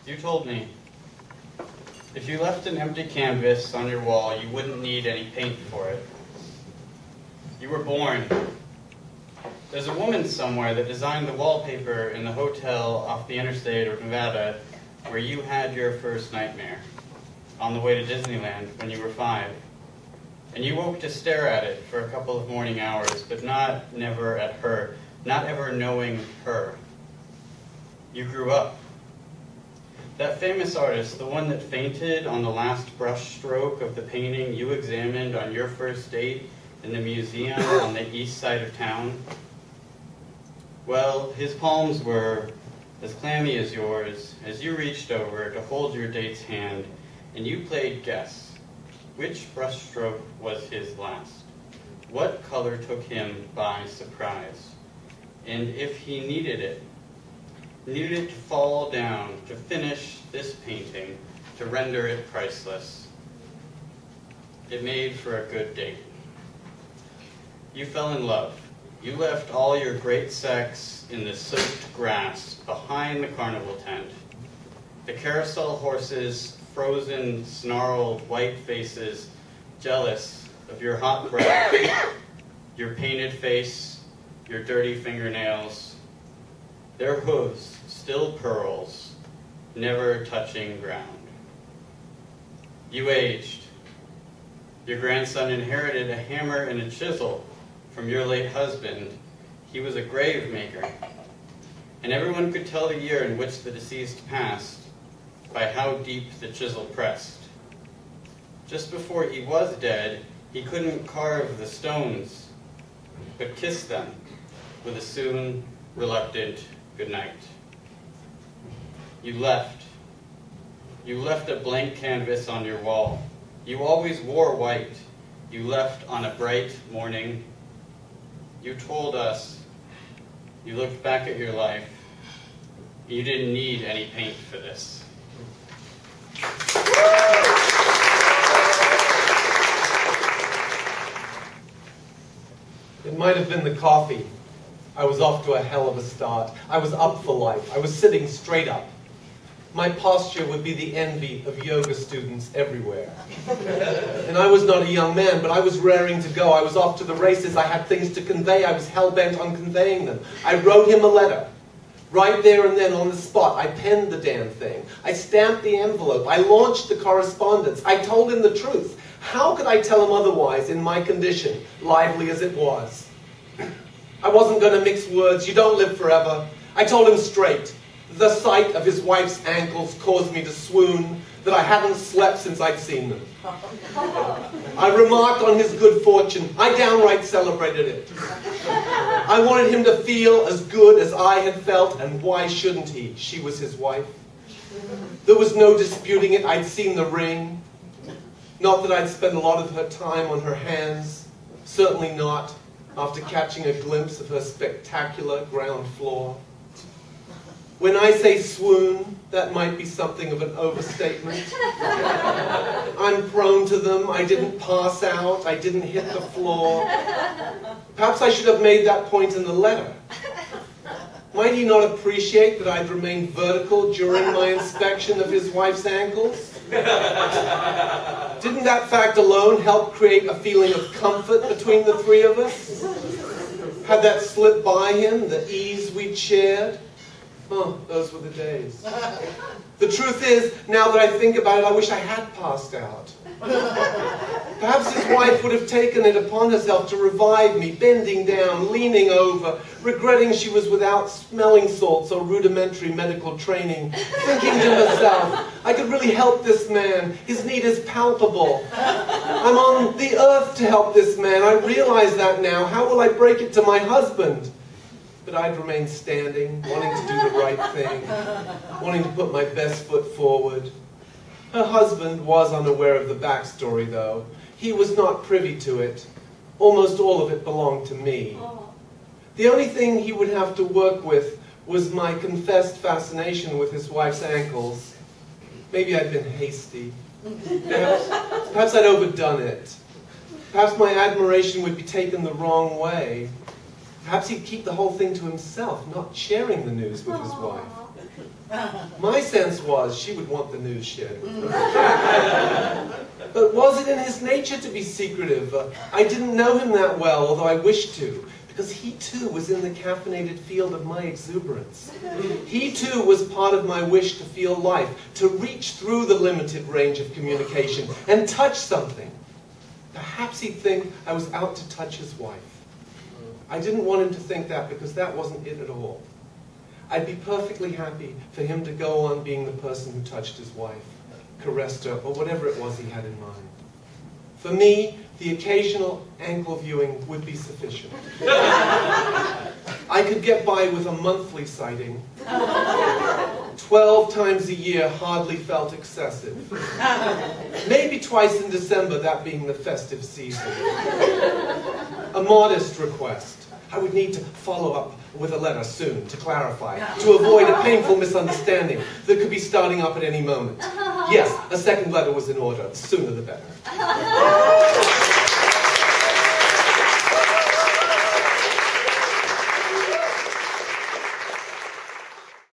You told me, if you left an empty canvas on your wall, you wouldn't need any paint for it. You were born. There's a woman somewhere that designed the wallpaper in the hotel off the interstate of Nevada where you had your first nightmare, on the way to Disneyland when you were 5. And you woke to stare at it for a couple of morning hours, but never at her, not ever knowing her. You grew up. That famous artist, the one that fainted on the last brush stroke of the painting you examined on your first date in the museum on the east side of town, well, his palms were as clammy as yours as you reached over to hold your date's hand and you played guess. Which brushstroke was his last? What color took him by surprise? And if he needed it to fall down, to finish this painting, to render it priceless, it made for a good date. You fell in love. You left all your great sex in the soaked grass behind the carnival tent. The carousel horses, frozen, snarled, white faces, jealous of your hot breath, your painted face, your dirty fingernails, their hooves still pearls, never touching ground. You aged. Your grandson inherited a hammer and a chisel from your late husband. He was a grave maker, and everyone could tell the year in which the deceased passed by how deep the chisel pressed. Just before he was dead, he couldn't carve the stones, but kissed them with a soon reluctant goodnight. You left. You left a blank canvas on your wall. You always wore white. You left on a bright morning. You told us, you looked back at your life, you didn't need any paint for this. It might have been the coffee. I was off to a hell of a start. I was up for life. I was sitting straight up. My posture would be the envy of yoga students everywhere. And I was not a young man, but I was raring to go. I was off to the races. I had things to convey. I was hell-bent on conveying them. I wrote him a letter. Right there and then on the spot, I penned the damn thing. I stamped the envelope. I launched the correspondence. I told him the truth. How could I tell him otherwise in my condition, lively as it was? I wasn't going to mix words. You don't live forever. I told him straight. The sight of his wife's ankles caused me to swoon, that I hadn't slept since I'd seen them. I remarked on his good fortune. I downright celebrated it. I wanted him to feel as good as I had felt, and why shouldn't he? She was his wife. There was no disputing it. I'd seen the ring. Not that I'd spent a lot of her time on her hands. Certainly not after catching a glimpse of her spectacular ground floor. When I say swoon, that might be something of an overstatement. I'm prone to them. I didn't pass out. I didn't hit the floor. Perhaps I should have made that point in the letter. Might he not appreciate that I'd remained vertical during my inspection of his wife's ankles? Didn't that fact alone help create a feeling of comfort between the three of us? Had that slipped by him, the ease we'd shared? Oh, those were the days. The truth is, now that I think about it, I wish I had passed out. Perhaps his wife would have taken it upon herself to revive me, bending down, leaning over, regretting she was without smelling salts or rudimentary medical training, thinking to herself, I could really help this man. His need is palpable. I'm on the earth to help this man. I realize that now. How will I break it to my husband? But I'd remain standing, wanting to do the right thing, wanting to put my best foot forward. Her husband was unaware of the backstory, though. He was not privy to it. Almost all of it belonged to me. The only thing he would have to work with was my confessed fascination with his wife's ankles. Maybe I'd been hasty. Perhaps I'd overdone it. Perhaps my admiration would be taken the wrong way. Perhaps he'd keep the whole thing to himself, not sharing the news with his wife. My sense was she would want the news shared with her. But was it in his nature to be secretive? I didn't know him that well, although I wished to, because he too was in the caffeinated field of my exuberance. He too was part of my wish to feel life, to reach through the limited range of communication and touch something. Perhaps he'd think I was out to touch his wife. I didn't want him to think that, because that wasn't it at all. I'd be perfectly happy for him to go on being the person who touched his wife, caressed her, or whatever it was he had in mind. For me, the occasional ankle viewing would be sufficient. I could get by with a monthly sighting. 12 times a year hardly felt excessive. Maybe twice in December, that being the festive season. A modest request. I would need to follow up with a letter soon to clarify, to avoid a painful misunderstanding that could be starting up at any moment. Yes, a second letter was in order. The sooner the better.